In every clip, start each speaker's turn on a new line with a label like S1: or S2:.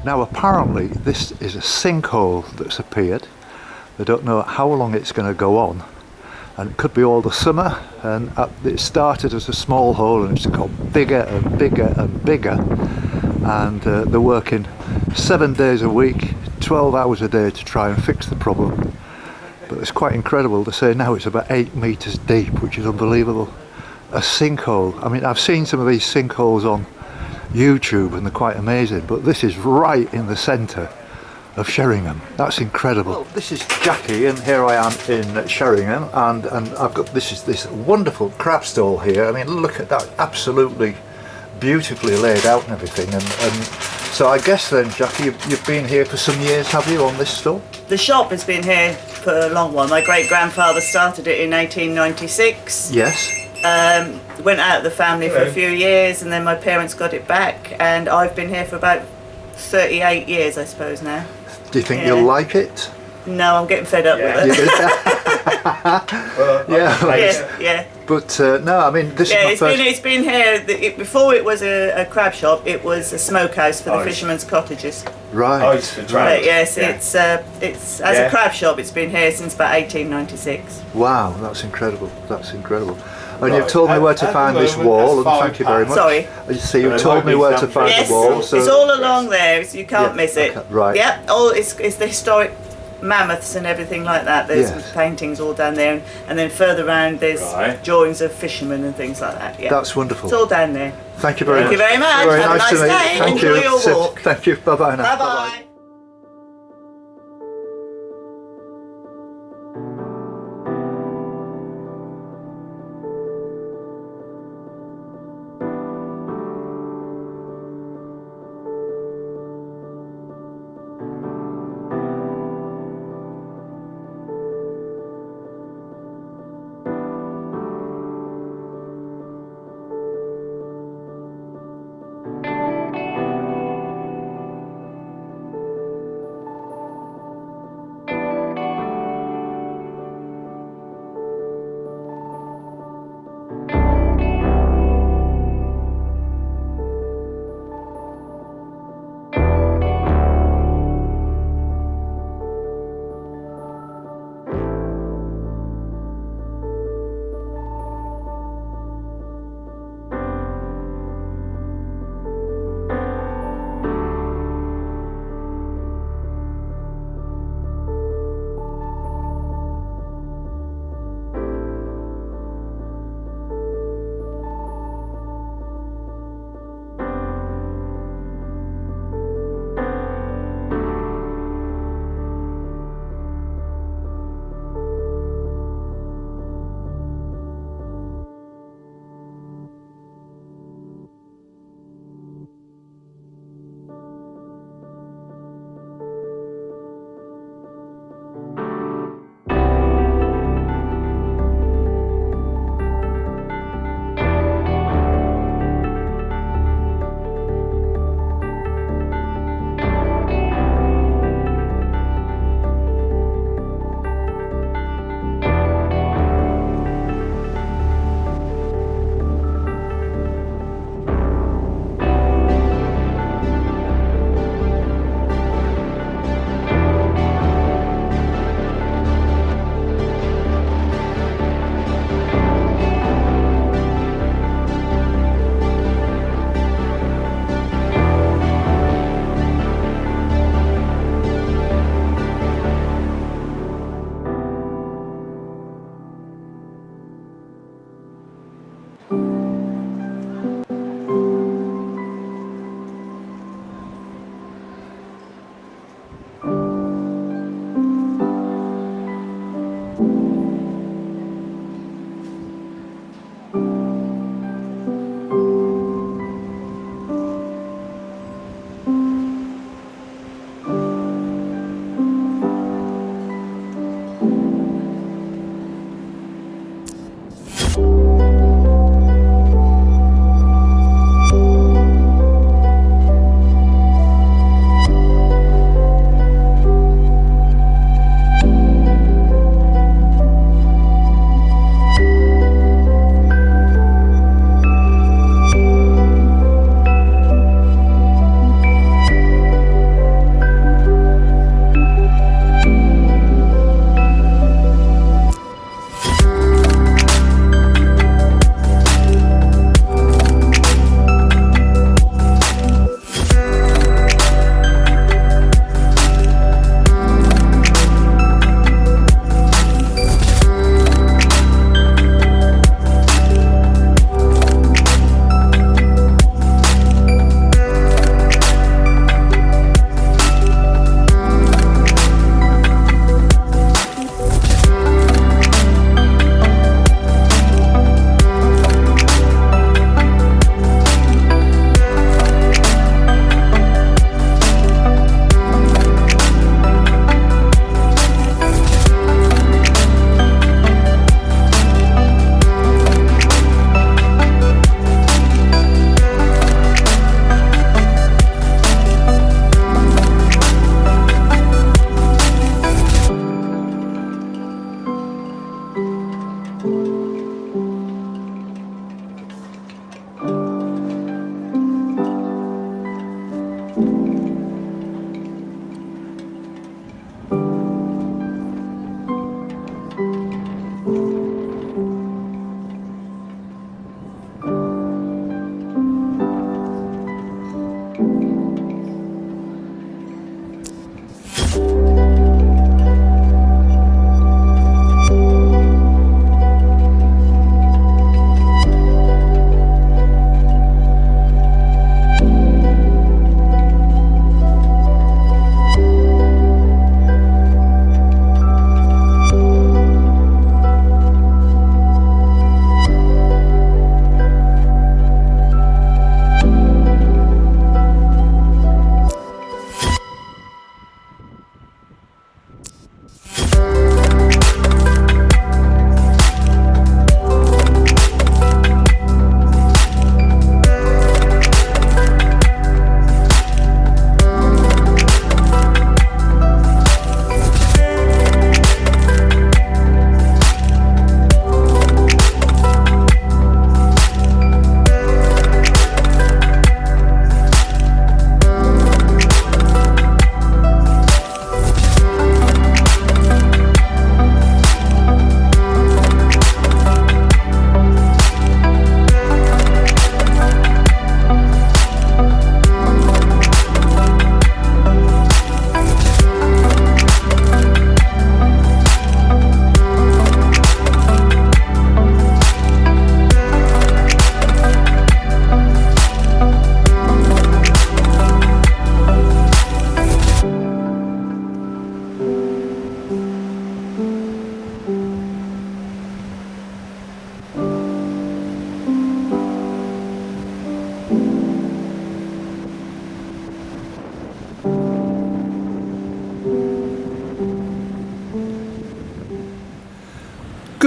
S1: Now apparently this is a sinkhole that's appeared. I don't know how long it's going to go on, and it could be all the summer, and it started as a small hole and it's got bigger and bigger and bigger, and they're working 7 days a week, 12 hours a day to try and fix the problem. But it's quite incredible to say now it's about 8 meters deep, which is unbelievable. A sinkhole. I mean, I've seen some of these sinkholes on YouTube and they're quite amazing, but this is right in the centre of Sheringham. That's incredible. Well, this is Jackie, and here I am in Sheringham, and I've got this wonderful crab stall here. I mean, look at that, absolutely beautifully laid out and everything. And so I guess then, Jackie, you've been here for some years, have you, on this stall?
S2: The shop has been here for a long while. My great-grandfather started it in 1896.
S1: Yes.
S2: Went out of the family for a few years, and then my parents got it back, and I've been here for about 38 years, I suppose, now.
S1: Do you think you'll like it?
S2: No, I'm getting fed up with it.
S1: Yeah. But no, I mean, this is my first...
S2: it's been here, before it was a crab shop, it was a smokehouse for the fishermen's cottages.
S1: Right.
S3: Oh, it's for trout.
S2: Yes, it's as a crab shop, it's been here since about 1896.
S1: Wow, that's incredible, that's incredible. And you've told me where to find this wall, and thank you very much.
S2: Sorry.
S1: So you've told me where to find the wall. So
S2: it's all along there, so you can't miss it.
S1: Okay, right.
S2: Yeah, it's the historic mammoths and everything like that. There's paintings all down there, and then further around there's drawings of fishermen and things like that. Yeah.
S1: That's wonderful.
S2: It's all down there.
S1: Thank you very much.
S2: Thank you very much.
S1: Very
S2: Have
S1: nice
S2: a nice
S1: to meet
S2: day.
S1: you. Thank
S2: Enjoy
S1: you.
S2: your walk.
S1: Thank you. Bye-bye now.
S2: Bye-bye.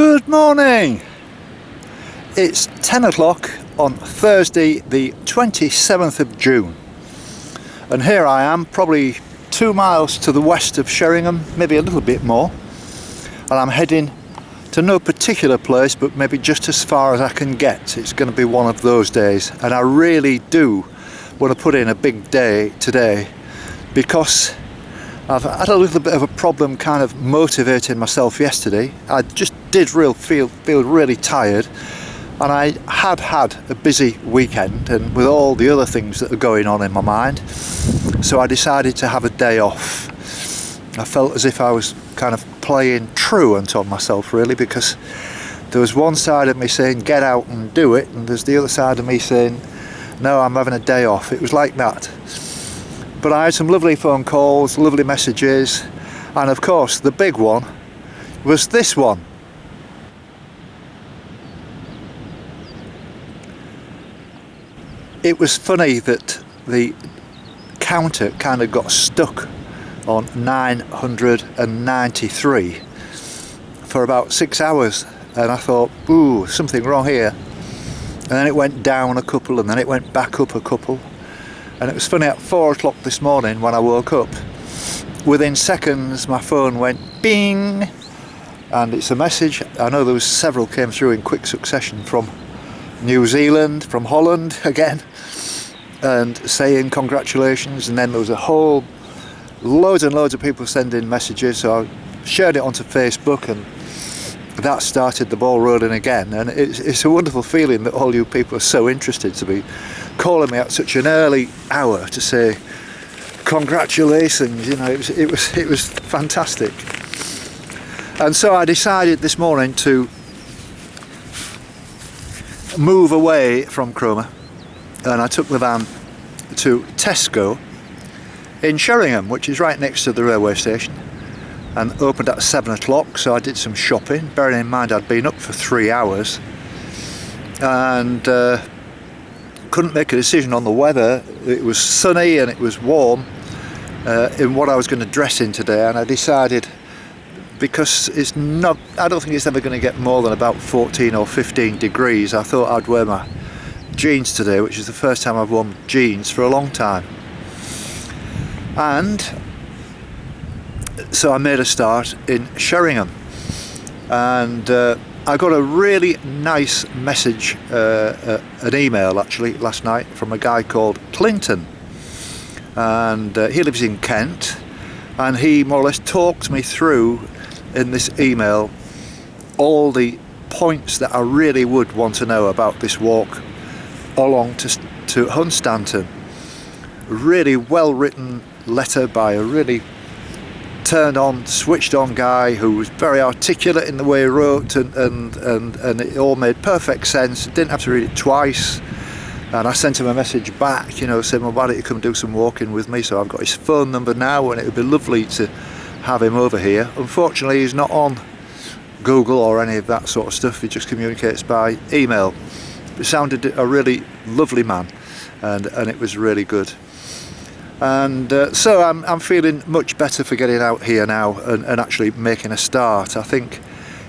S1: Good morning! It's 10 o'clock on Thursday the 27th of June, and here I am, probably 2 miles to the west of Sheringham, maybe a little bit more, and I'm heading to no particular place, but maybe just as far as I can get. It's going to be one of those days, and I really do want to put in a big day today, because I've had a little bit of a problem kind of motivating myself yesterday. I just did feel really tired, and I had a busy weekend, and with all the other things that are going on in my mind, so I decided to have a day off. I felt as if I was kind of playing truant on myself, really, because there was one side of me saying get out and do it, and there's the other side of me saying no, I'm having a day off. It was like that. But I had some lovely phone calls, lovely messages, and of course the big one was this one. It was funny that the counter kind of got stuck on 993 for about 6 hours, and I thought, ooh, something wrong here. And then it went down a couple, and then it went back up a couple. And it was funny, at 4 o'clock this morning when I woke up, within seconds my phone went bing, and it's a message. I know there was several came through in quick succession from New Zealand, from Holland again, and saying congratulations, and then there was a whole loads and loads of people sending messages, so I shared it onto Facebook, and that started the ball rolling again. And it's a wonderful feeling that all you people are so interested to be calling me at such an early hour to say congratulations. You know, it was fantastic. And so I decided this morning to move away from Cromer, and I took the van to Tesco in Sheringham, which is right next to the railway station, and opened at 7 o'clock, so I did some shopping, bearing in mind I'd been up for 3 hours, and couldn't make a decision on the weather. It was sunny and it was warm in what I was going to dress in today, and I decided, because it's not, I don't think it's ever going to get more than about 14 or 15 degrees, I thought I'd wear my jeans today, which is the first time I've worn jeans for a long time. And so I made a start in Sheringham, and I got a really nice message, an email actually, last night from a guy called Clinton, and he lives in Kent, and he more or less talked me through in this email all the points that I really would want to know about this walk along to Hunstanton. Really well written letter by a really turned on, switched on guy who was very articulate in the way he wrote, and it all made perfect sense. Didn't have to read it twice, and I sent him a message back, you know, saying, well, why don't you come do some walking with me? So I've got his phone number now, and it would be lovely to have him over here. Unfortunately, he's not on Google or any of that sort of stuff. He just communicates by email. It sounded a really lovely man, and it was really good. And so I'm feeling much better for getting out here now and actually making a start. I think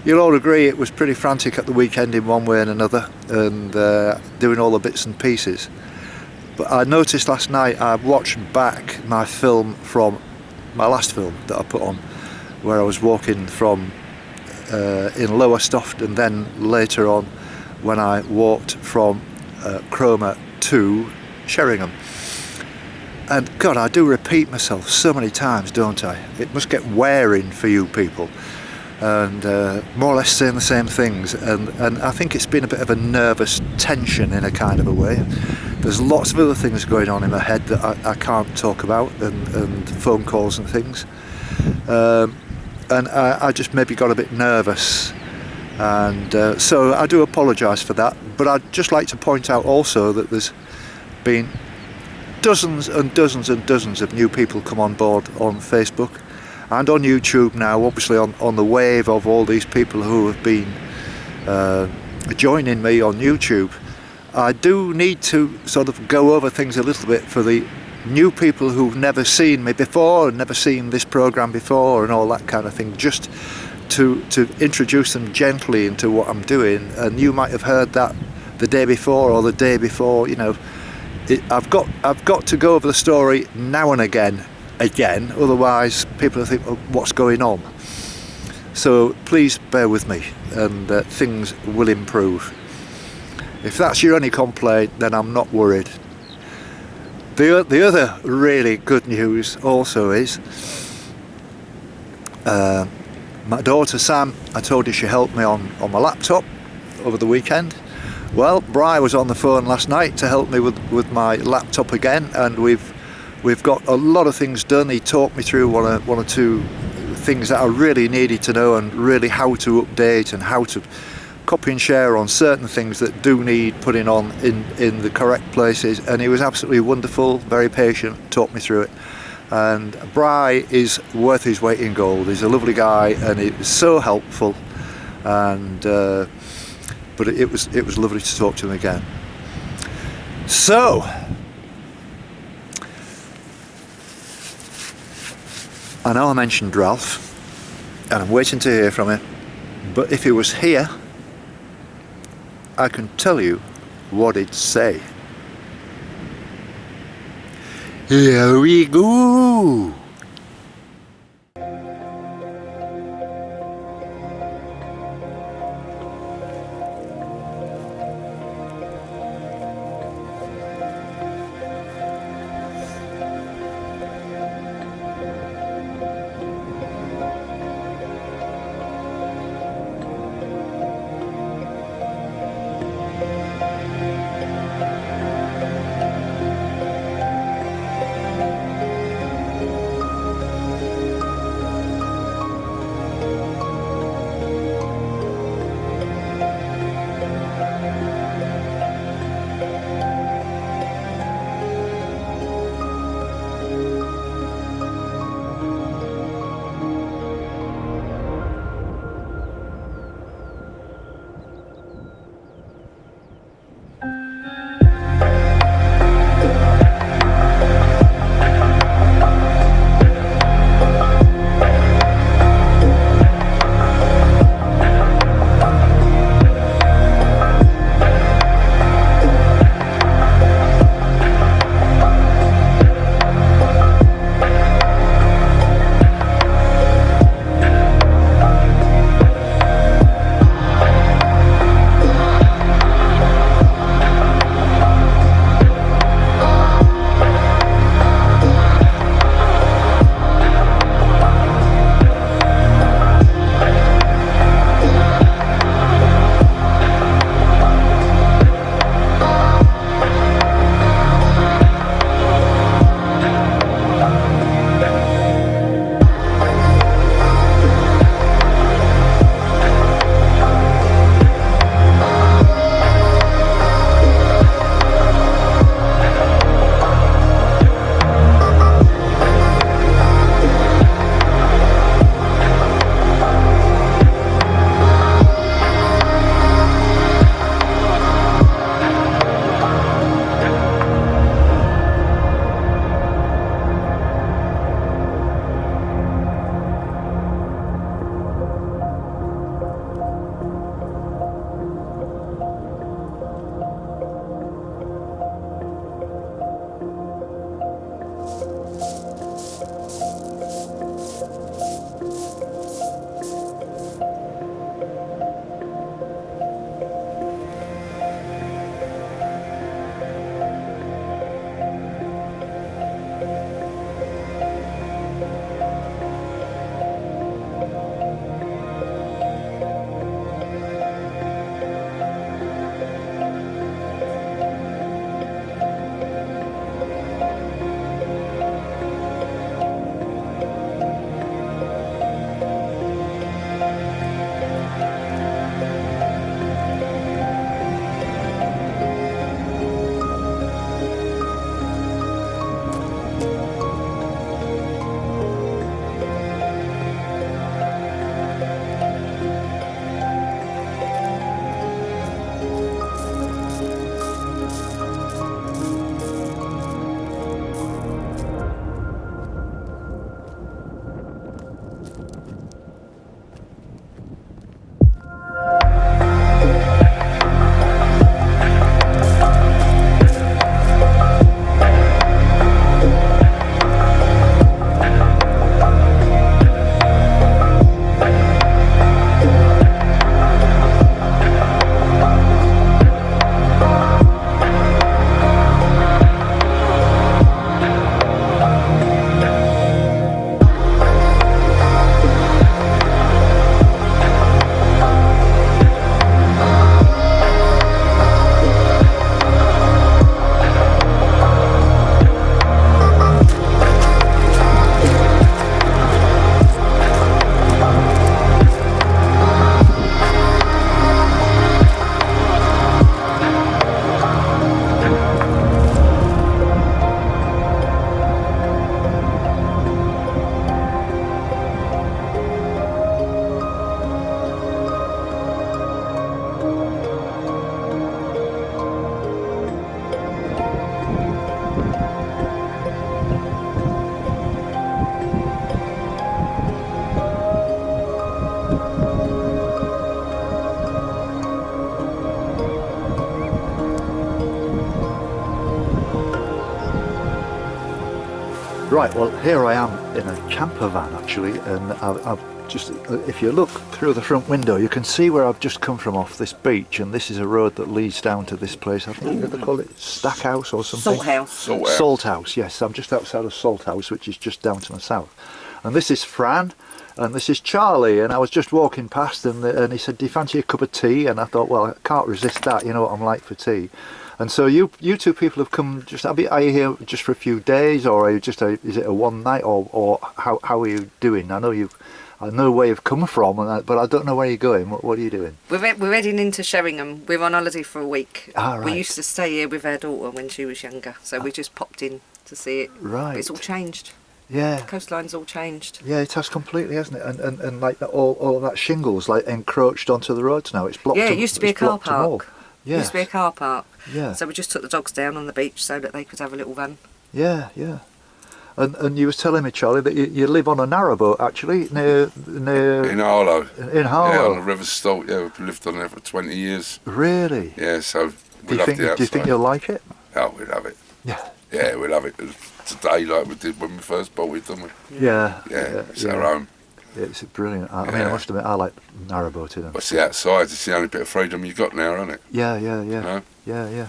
S1: you'll all agree it was pretty frantic at the weekend in one way and another, and doing all the bits and pieces. But I noticed last night, I watched back my film from my last film that I put on, where I was walking from in Lowestoft, and then later on when I walked from Cromer to Sheringham. And God, I do repeat myself so many times, don't I? It must get wearing for you people, and more or less saying the same things, and I think it's been a bit of a nervous tension in a kind of a way. There's lots of other things going on in my head that I can't talk about, and phone calls and things, and I just maybe got a bit nervous, and so I do apologise for that. But I'd just like to point out also that there's been dozens and dozens and dozens of new people come on board on Facebook and on YouTube now, obviously on the wave of all these people who have been joining me on YouTube. I do need to sort of go over things a little bit for the new people who've never seen me before and never seen this programme before and all that kind of thing, just to introduce them gently into what I'm doing, and you might have heard that the day before or the day before. You know, I've got to go over the story now and again, otherwise people will think, oh, what's going on? So please bear with me, and things will improve. If that's your only complaint, then I'm not worried. The other really good news also is my daughter Sam, I told you she helped me on my laptop over the weekend. Well, Bri was on the phone last night to help me with my laptop again, and we've got a lot of things done. He talked me through one or two things that I really needed to know, and really how to update and how to copy and share on certain things that do need putting on in the correct places. And he was absolutely wonderful, very patient, talked me through it. And Bri is worth his weight in gold. He's a lovely guy, and he was so helpful. And but it was lovely to talk to him again. So I know I mentioned Ralph, and I'm waiting to hear from him. But if he was here, I can tell you what he'd say. Here we go. Right, well, here I am in a camper van actually, and I've just, if you look through the front window, you can see where I've just come from off this beach, and this is a road that leads down to this place. I think they call it Stackhouse or something. Salt House, yes. I'm just outside of Salt House, which is just down to the south. And this is Fran, and this is Charlie, and I was just walking past, and he said, "Do you fancy a cup of tea?" And I thought, well, I can't resist that. You know what I'm like for tea. And so you two people have come. Are you here just for a few days, or are you just is it a one night, or how are you doing? I know where you've come from, but I don't know where you're going. What are you doing?
S3: We're heading into Sheringham. We're on holiday for a week.
S1: Ah, right.
S3: We used to stay here with our daughter when she was younger, so we just popped in to see it.
S1: Right.
S3: But it's all changed.
S1: Yeah.
S3: The coastline's all changed.
S1: Yeah, it has completely, hasn't it? And like all of that shingle's like encroached onto the roads now. It's blocked.
S3: Yeah, it used to be a car park.
S1: Yeah.
S3: It used to be a car park.
S1: Yeah.
S3: So we just took the dogs down on the beach so that they could have a little run.
S1: Yeah, yeah. And you was telling me, Charlie, that you live on a narrowboat actually near
S4: in Harlow.
S1: In Harlow.
S4: Yeah, on the River Stolt. Yeah, we've lived on there for 20 years.
S1: Really?
S4: Yeah, so
S1: do you think you'll like it?
S4: Oh, we love it.
S1: Yeah.
S4: Yeah, we love it today, like we did when we first bought it, didn't we?
S1: Yeah.
S4: Yeah, it's our own.
S1: Yeah, it's brilliant. I mean, I must admit, I like narrowboating.
S4: But see, outside, it's the only bit of freedom you've got now, isn't it?
S1: Yeah.
S4: You know?
S1: Yeah.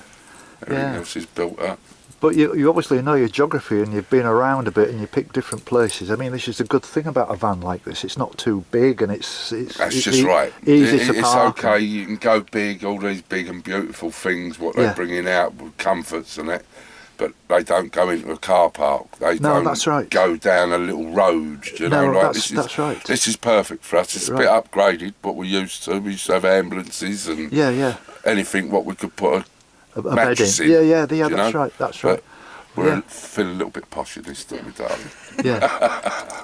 S4: Everything else is built up.
S1: But you obviously know your geography, and you've been around a bit, and you pick different places. I mean, this is a good thing about a van like this. It's not too big, and it's
S4: right.
S1: Easy to park.
S4: It's okay. You can go big, all these big and beautiful things, what they're bringing out with comforts and that. But they don't go into a car park. They don't
S1: that's right.
S4: go down a little road. You know, like
S1: that's right.
S4: This is perfect for us. It's a bit upgraded, what we used to. We used to have ambulances and anything what we could put a mattress in.
S1: Yeah. That's right.
S4: But we're feeling a little bit posh in this, don't we, darling?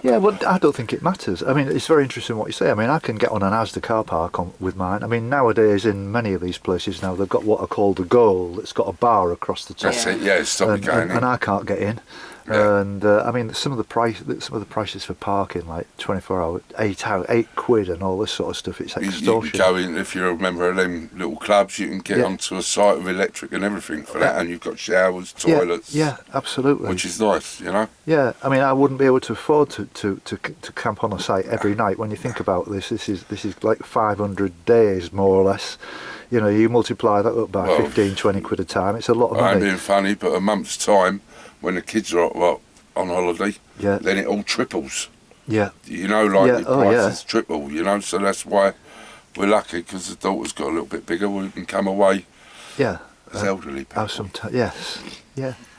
S1: Yeah, well, I don't think it matters. I mean, it's very interesting what you say. I mean, I can get on an Asda car park with mine. I mean, nowadays in many of these places now, they've got what are called a goal. It's got a bar across the top.
S4: That's it. Yeah, it's stopping going in.
S1: And I can't get in. Yeah. And I mean, some of the prices for parking, like 24 hour, 8 hour, £8 and all this sort of stuff. It's extortion.
S4: You can go in, if you're a member of them little clubs, you can get onto a site with electric and everything for that, and you've got showers, toilets.
S1: Yeah, absolutely.
S4: Which is nice, you know.
S1: Yeah, I mean, I wouldn't be able to afford to camp on a site every night. When you think about this, this is like 500 days more or less. You know, you multiply that up by 15, 20 quid a time. It's a lot of money.
S4: I'm being funny, but a month's time, when the kids are on holiday, then it all triples. Yeah. You know, like the prices triple, you know, so that's why we're lucky, because the daughter's got a little bit bigger. We can come away as elderly people.
S1: Yes.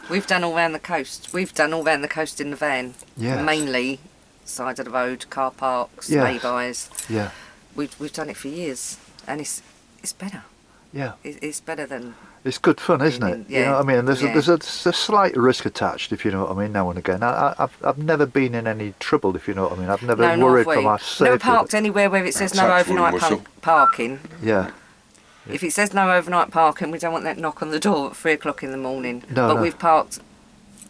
S3: We've done all round the coast. We've done all round the coast in the van.
S1: Yes.
S3: Mainly side of the road, car parks, lay-bys.
S1: Yeah.
S3: We've done it for years, and it's better.
S1: Yeah.
S3: It's better than...
S1: It's good fun, isn't it?
S3: Yeah.
S1: You know what I mean? There's a slight risk attached, if you know what I mean, now and again. I've never been in any trouble, if you know what I mean. I've never worried for my safety.
S3: Never parked anywhere where it says no overnight parking.
S1: Yeah.
S3: If it says no overnight parking, we don't want that knock on the door at 3 o'clock in the morning.
S1: No.
S3: We've parked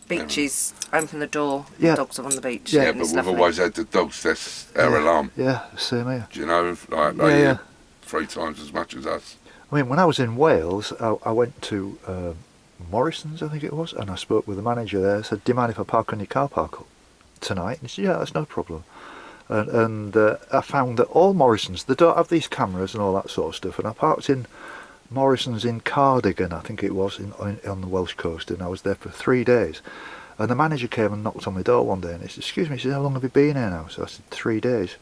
S3: beaches, open the door, the dogs are on the beach.
S4: Yeah, but we've always had the dogs, that's our alarm.
S1: Yeah, same here.
S4: Do you know, like they hear 3 times as much as us.
S1: I mean, when I was in Wales, I went to Morrison's, I think it was, and I spoke with the manager there. I said, "Do you mind if I park on your car park tonight?" And he said, "Yeah, that's no problem." And I found that all Morrison's, they don't have these cameras and all that sort of stuff. And I parked in Morrison's in Cardigan, I think it was, on the Welsh coast, and I was there for 3 days. And the manager came and knocked on my door one day, and he said, "Excuse me," he said, "how long have you been here now?" So I said, 3 days.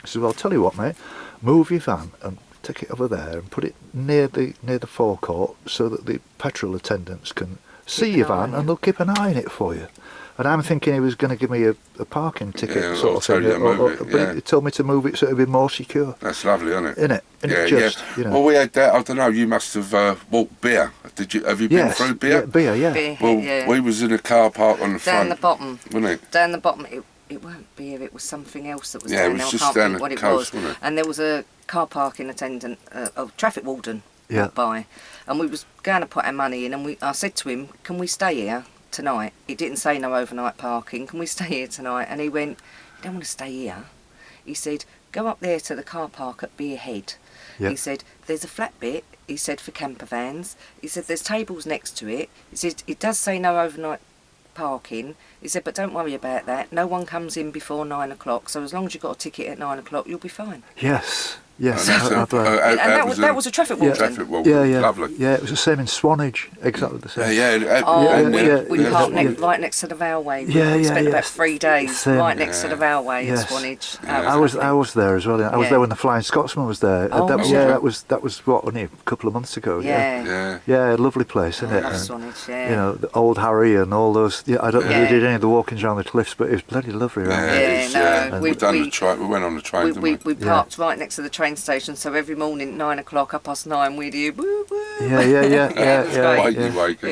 S1: He said, "Well, I'll tell you what, mate, move your van and take it over there and put it near the forecourt so that the petrol attendants can see your van and they'll keep an eye on it for you." And I'm thinking he was going to give me a parking ticket sort of thing, but he told me to move it so it'd be more secure.
S4: That's lovely, isn't it?
S1: Isn't it? You know.
S4: Well, we had that. I don't know. You must have walked Beer. Did you? Have you been through Beer?
S1: Beer.
S4: Well, we was in a car park on the front.
S3: Down the bottom.
S4: Wasn't it?
S3: Down the bottom. It weren't Beer. It was something else that was
S4: down
S3: there.
S4: It was
S3: now
S4: just
S3: I can't
S4: down
S3: think
S4: the
S3: what it
S4: coast,
S3: was.
S4: wasn't it?
S3: And there was a car parking attendant, a traffic warden, by, and we was going to put our money in, and I said to him, "Can we stay here tonight?" It didn't say no overnight parking. "Can we stay here tonight?" And he went, "You don't want to stay here." He said, "Go up there to the car park at Beer Head." He said, "There's a flat bit," he said, "for camper vans." He said, "There's tables next to it." He said, "It does say no overnight parking. He said, but don't worry about that. No one comes in before 9 o'clock, so as long as you've got a ticket at 9 o'clock, you'll be fine.
S1: Yes. Yes,
S3: and that was a traffic warden.
S4: Traffic warden.
S1: Yeah.
S4: Lovely.
S1: Yeah, it was the same in Swanage, exactly the same.
S3: We parked right next to the railway. We spent about 3 days right next to the railway in Swanage.
S1: I was there as well. I was there when the Flying Scotsman was there. That was what, only a couple of months ago. Yeah, lovely place, isn't it?
S3: I love Swanage. Yeah.
S1: You know, the Old Harry and all those. Yeah, I don't know if we did any of the walkings around the cliffs, but it was bloody lovely around there.
S4: We went on the train.
S3: We parked right next to the train station, so every morning 9 o'clock, 9:30, we'd hear woo woo.
S4: It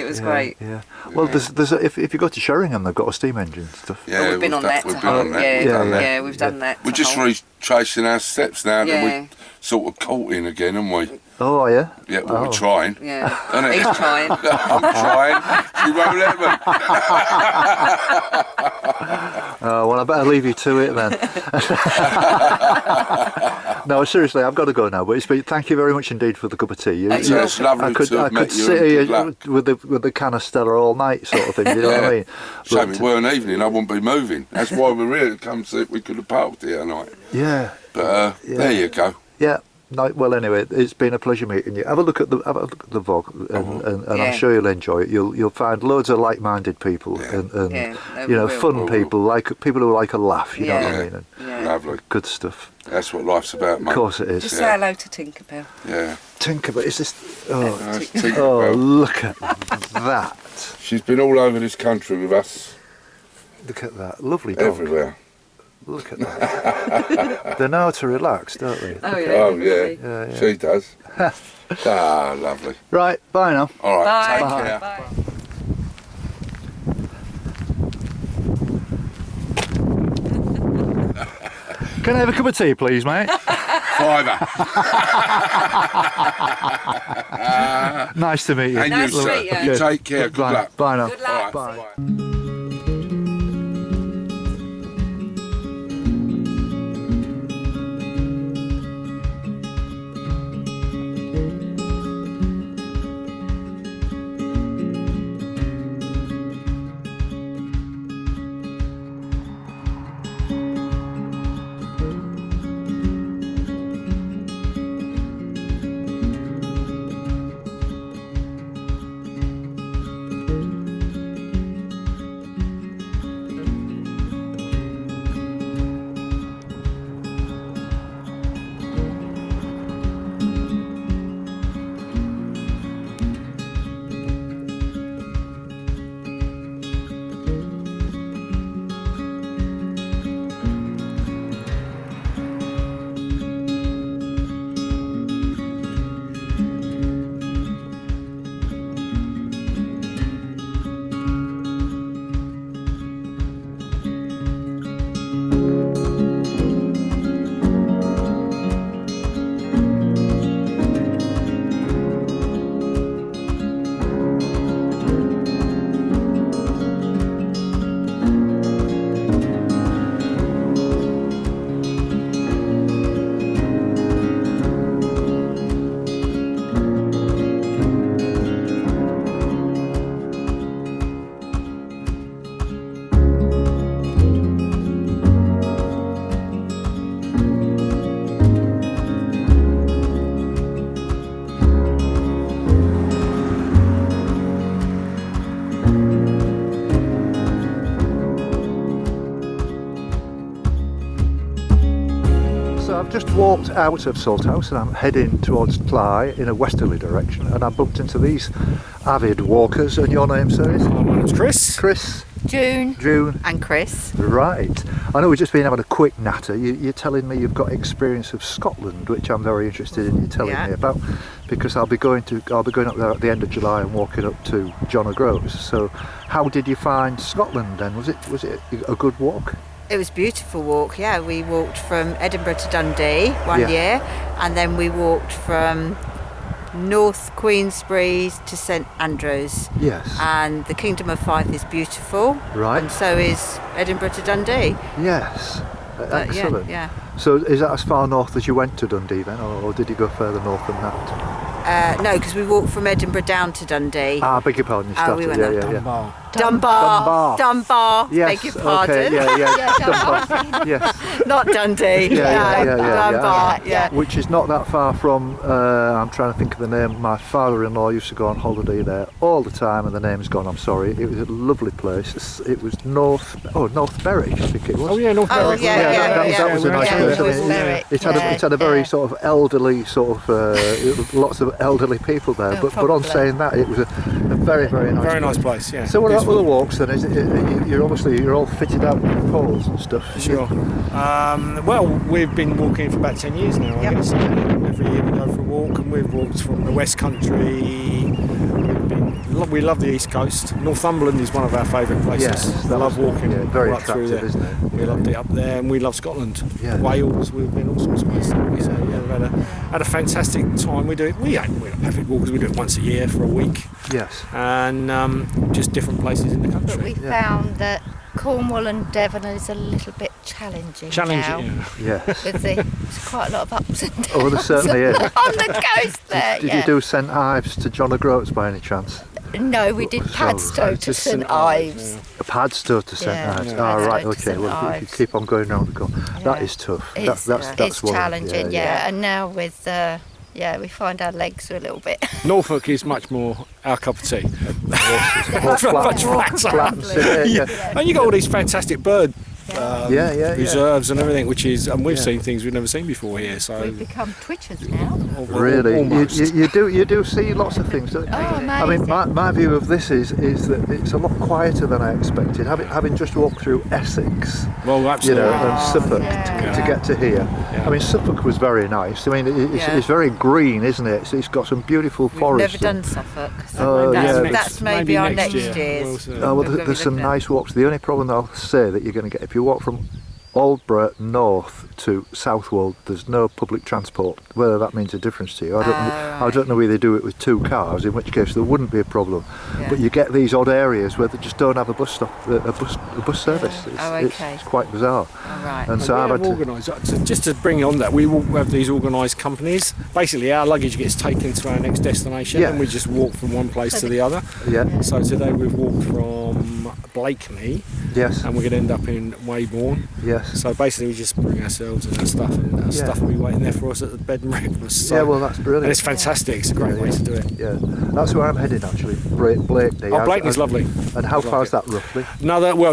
S3: was great.
S1: Yeah. Well, there's if you go to Sheringham, they've got a steam engine and stuff.
S3: Yeah, we've been on that. We've done that.
S4: We're just retracing our steps now that we're sort of caught in again, aren't we?
S1: Oh, yeah?
S4: Yeah, well, we're trying.
S3: Yeah. He's trying.
S4: I'm trying. She won't let me.
S1: Well, I better leave you to it then. No, seriously, I've got to go now. But thank you very much indeed for the cup of tea.
S4: It's lovely to have met you.
S1: I could sit here with the can of Stella all night, sort of thing. You know what I mean?
S4: Shame it were an evening. I wouldn't be moving. That's why we're here to come see if we could have parked here tonight.
S1: Yeah.
S4: But there you go.
S1: Yeah. No, well, anyway, it's been a pleasure meeting you. Have a look at the vlog, and I'm sure you'll enjoy it. You'll find loads of like-minded people and fun people, like people who like a laugh. You know what I mean?
S4: Lovely,
S1: good stuff.
S4: That's what life's about, mate.
S1: Of course it is.
S3: Just say hello to Tinkerbell.
S4: Yeah.
S1: Tinkerbell, is this?
S4: Tinkerbell.
S1: Oh, look at that.
S4: She's been all over this country with us.
S1: Look at that, lovely dog.
S4: Everywhere.
S1: Look at that. They know how to relax, don't they?
S4: Oh yeah. She does. Lovely.
S1: Right, bye now.
S4: All right, take
S3: care.
S4: care.
S3: Bye.
S1: Can I have a cup of tea, please, mate?
S4: £5.
S1: Nice to meet you.
S4: And
S3: Nice
S4: you,
S3: to
S4: sir.
S3: meet you.
S4: You take care. Good luck.
S1: Bye now.
S3: Good luck.
S1: Bye.
S4: Bye.
S1: Just walked out of Salthouse and I'm heading towards Ply in a westerly direction, and I bumped into these avid walkers. And your name, sir, is?
S5: My name's Chris.
S1: Chris.
S6: June. And Chris.
S1: Right. I know we've just been having a quick natter. You're telling me you've got experience of Scotland, which I'm very interested in you telling me about, because I'll be going up there at the end of July and walking up to John O'Groats. So, how did you find Scotland then? Was it a good walk?
S6: It was a beautiful walk, yeah. We walked from Edinburgh to Dundee one year, and then we walked from North Queensbury to St Andrews.
S1: Yes.
S6: And the Kingdom of Fife is beautiful.
S1: Right.
S6: And so is Edinburgh to Dundee.
S1: Yes. Excellent.
S6: Yeah.
S1: So is that as far north as you went to Dundee then, or did you go further north than that?
S6: No, because we walked from Edinburgh down to Dundee.
S1: I beg your pardon. You started,
S6: we went
S1: yeah.
S6: Dunbar.
S1: Yes.
S6: Beg your pardon.
S1: Okay. Yeah. Dunbar. Yes.
S6: Not Dundee.
S1: Dunbar.
S6: Yeah.
S1: Which is not that far from. I'm trying to think of the name. My father-in-law used to go on holiday there all the time, and the name's gone. I'm sorry. It was a lovely place. It was North Berwick, I think it was.
S5: Oh yeah, North Berwick.
S1: That was a nice place. It had a very sort of elderly lots of elderly people there. But on saying that, it was a very nice
S5: place. Yeah.
S1: So what about other walks then? Is it you're all fitted out with poles and stuff?
S5: Sure. Well, we've been walking for about 10 years now. I guess every year we go for a walk, and we've walked from the West Country. We love the East Coast. Northumberland is one of our favourite places.
S1: Yes,
S5: I love walking.
S1: Very
S5: right through there.
S1: attractive, isn't it?
S5: We loved it up there, and we love Scotland.
S1: Yeah.
S5: Wales, we've been all sorts of places. So we've had a fantastic time. We're not avid walkers. We do it once a year for a week.
S1: Yes.
S5: And just different places in the country.
S7: But we found that Cornwall and Devon is a little bit challenging now.
S1: Yes.
S7: There's quite a lot of ups and downs.
S1: Oh, there certainly is.
S7: On the coast there.
S1: Did you do St Ives to John O'Groats by any chance?
S7: No, we did Padstow to St Ives.
S1: A Padstow to St Ives. Right, okay. Well, if you keep on going round the corner, that is tough.
S7: It's challenging, and now with we find our legs are a little bit.
S5: Norfolk is much more our cup of tea.
S1: More flat.
S5: And you got all these fantastic bird reserves and everything, and we've seen things we've never seen before here. So
S7: we've become twitchers now.
S1: Really, you do see lots of things, don't you?
S7: Oh, amazing.
S1: I mean, my view of this is that it's a lot quieter than I expected. Having just walked through Essex,
S5: absolutely,
S1: and Suffolk to get to here. Yeah. I mean, Suffolk was very nice. I mean, it's very green, isn't it? It's got some beautiful forests.
S6: We've never done Suffolk. So that's maybe our next year's.
S1: There's some nice walks. The only problem I'll say that you're going to get if you walk from Aldborough north to Southwold, there's no public transport. Whether that means a difference to you, I don't know whether they do it with 2 cars, in which case there wouldn't be a problem. But you get these odd areas where they just don't have a bus stop, a bus service. It's quite bizarre. And so I've had
S5: organised. Just to bring on that, we have these organised companies. Basically, our luggage gets taken to our next destination, and we just walk from one place to the other. So today we've walked from Blakeney.
S1: Yes.
S5: And we're going to end up in Weybourne.
S1: Yes.
S5: So basically we just bring ourselves and our stuff, and our stuff will be waiting there for us at the bed and breakfast. So,
S1: well, that's brilliant.
S5: And it's fantastic. It's a great way to do it.
S1: Yeah. That's where I'm heading actually. Blakeney.
S5: Oh, Blakeney's lovely.
S1: And how far is that roughly?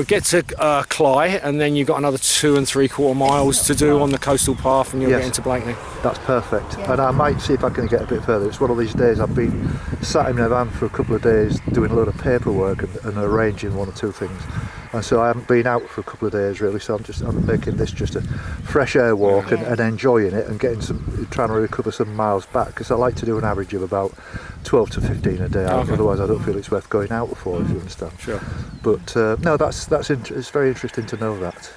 S5: Get to Cley, and then you've got another 2 3/4 miles to do on the coastal path, and you'll get into Blakeney.
S1: That's perfect. And I might see if I can get a bit further. It's one of these days I've been sat in my van for a couple of days doing a load of paperwork and arranging 1 or 2 things. And so I haven't been out for a couple of days really, so I'm making this just a fresh air walk and enjoying it and trying to recover some miles back, because I like to do an average of about 12 to 15 a day. Otherwise I don't feel it's worth going out for, if you understand.
S5: Sure.
S1: But no, it's very interesting to know that.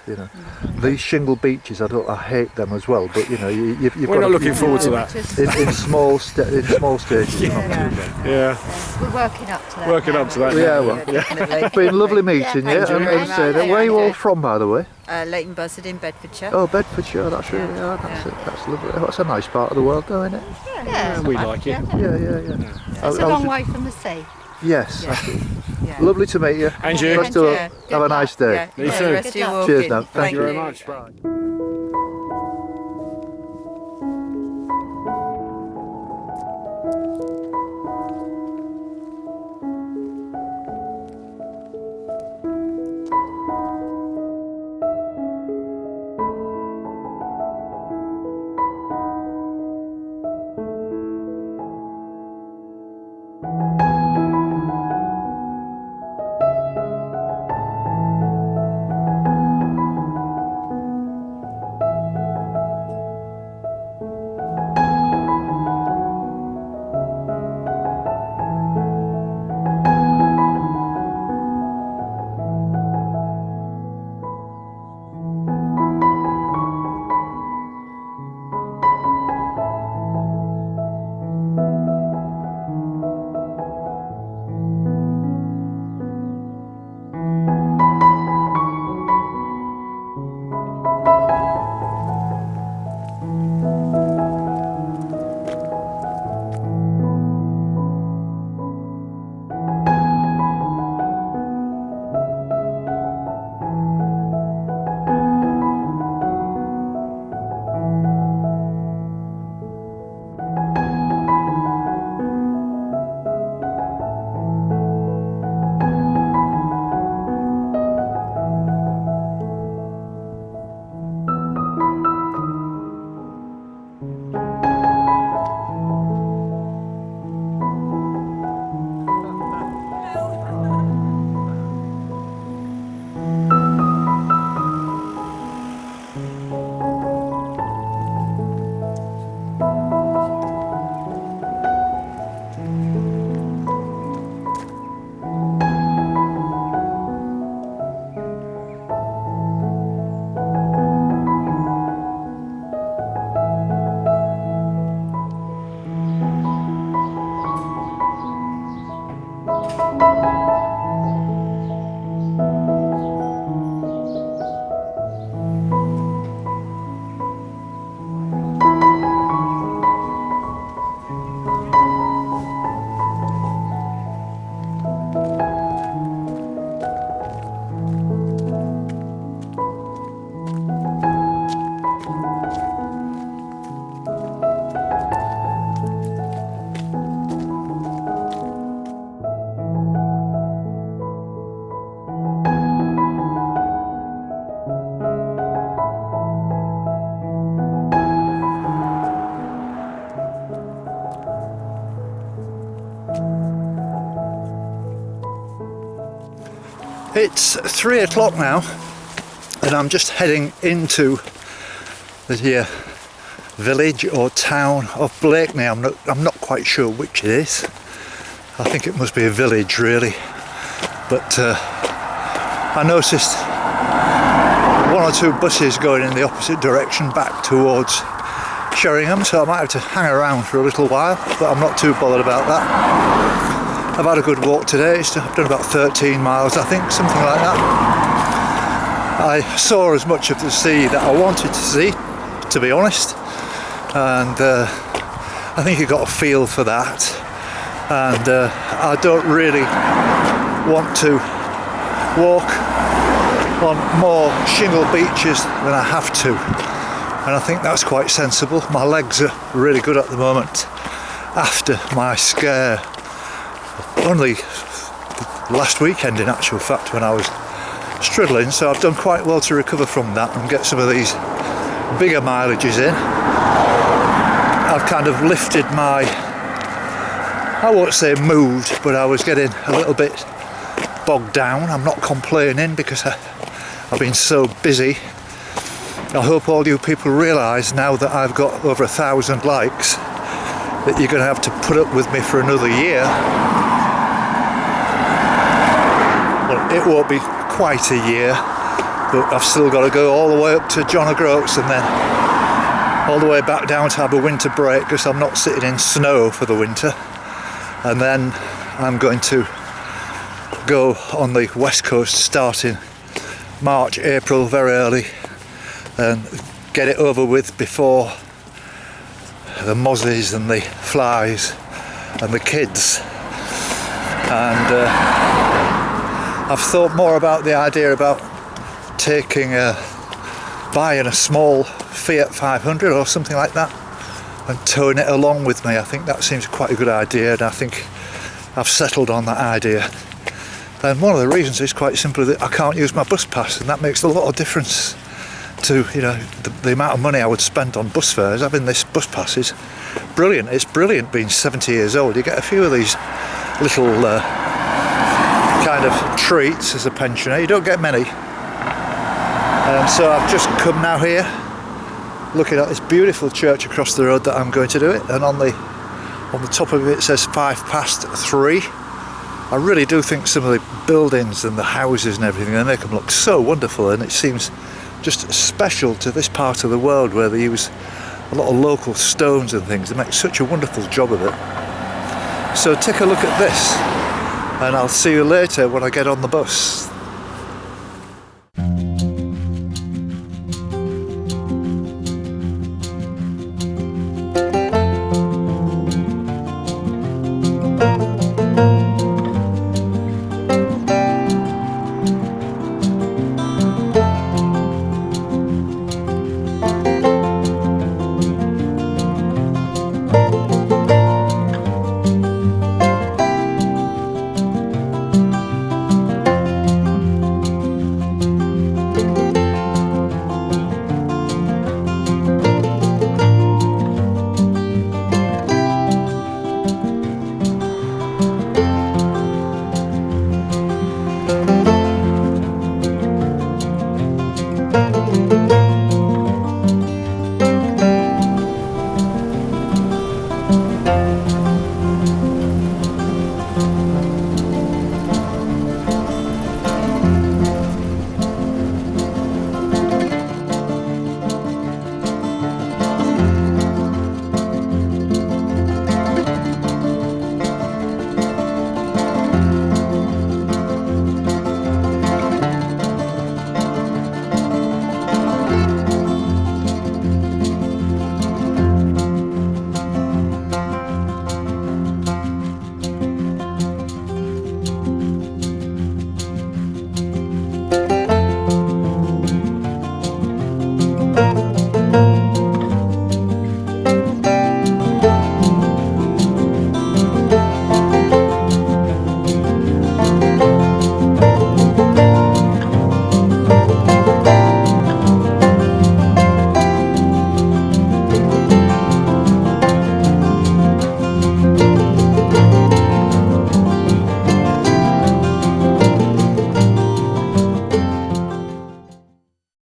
S1: These shingle beaches, I hate them as well. But
S5: we're not looking forward to that.
S1: In small stages.
S5: Yeah.
S7: We're working up to that.
S1: It's been lovely meeting you. Where are you all from, by the way?
S6: Leighton Buzzard in Bedfordshire.
S1: Oh, Bedfordshire, that's really that's lovely. That's a nice part of the world, though, isn't it?
S7: Yeah,
S5: we like it.
S7: Yeah. It's a long way from the sea.
S1: Yes. Lovely to meet you.
S5: And you.
S1: Have a nice day.
S5: You too.
S1: Cheers now.
S5: Thank you very much. Bye.
S1: It's 3 o'clock now, and I'm just heading into the village or town of Blakeney. I'm not quite sure which it is. I think it must be a village really, but I noticed 1 or 2 buses going in the opposite direction back towards Sheringham, so I might have to hang around for a little while, but I'm not too bothered about that. I've had a good walk today. I've done about 13 miles, I think, something like that. I saw as much of the sea that I wanted to see, to be honest, and I think I got a feel for that, and I don't really want to walk on more shingle beaches than I have to, and I think that's quite sensible. My legs are really good at the moment after my scare only last weekend, in actual fact, when I was struggling, so I've done quite well to recover from that and get some of these bigger mileages in. I've kind of lifted my, I won't say mood, but I was getting a little bit bogged down. I'm not complaining because I've been so busy. I hope all you people realise now that I've got over 1,000 likes that you're going to have to put up with me for another year. Well, it won't be quite a year, but I've still got to go all the way up to John O'Groats and then all the way back down to have a winter break because I'm not sitting in snow for the winter. And then I'm going to go on the west coast starting March, April, very early, and get it over with before the mozzies and the flies and the kids. And I've thought more about the idea about buying a small Fiat 500 or something like that and towing it along with me. I think that seems quite a good idea, and I think I've settled on that idea. And one of the reasons is quite simply that I can't use my bus pass, and that makes a lot of difference to, you know, the amount of money I would spend on bus fares. Having this bus pass is brilliant. It's brilliant being 70 years old. You get a few of these little kind of treats as a pensioner. You don't get many. So I've just come now here looking at this beautiful church across the road that I'm going to do it, and on the top of it says 3:05. I really do think some of the buildings and the houses and everything, they make them look so wonderful, and it seems just special to this part of the world where they use a lot of local stones and things. They make such a wonderful job of it. So take a look at this, and I'll see you later when I get on the bus.